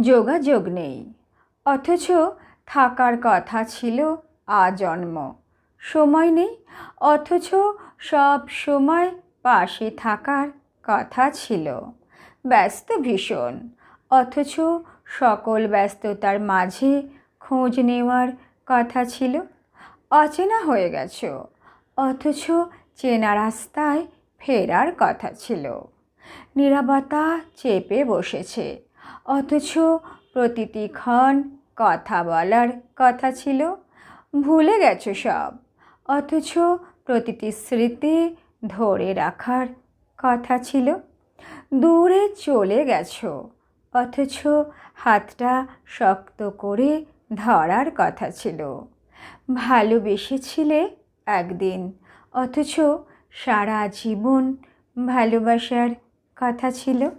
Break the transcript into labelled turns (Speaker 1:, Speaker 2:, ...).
Speaker 1: যোগাযোগ নেই, অথচ থাকার কথা ছিল আজন্ম। সময় নেই, অথচ সব সময় পাশে থাকার কথা ছিল। ব্যস্ত ভীষণ, অথচ সকল ব্যস্ততার মাঝে খোঁজ নেওয়ার কথা ছিল। অচেনা হয়ে গেছো, অথচ চেনা রাস্তায় ফেরার কথা ছিল। নীরবতা চেপে বসেছে, অথচ প্রতিটি ক্ষণ কথা বলার কথা ছিল। ভুলে গেছো সব, অথচ প্রতিটি স্মৃতি ধরে রাখার কথা ছিল। দূরে চলে গেছো, অথচ হাতটা শক্ত করে ধরার কথা ছিল। ভালোবেসেছিলে একদিন, অথচ সারা জীবন ভালোবাসার কথা ছিল।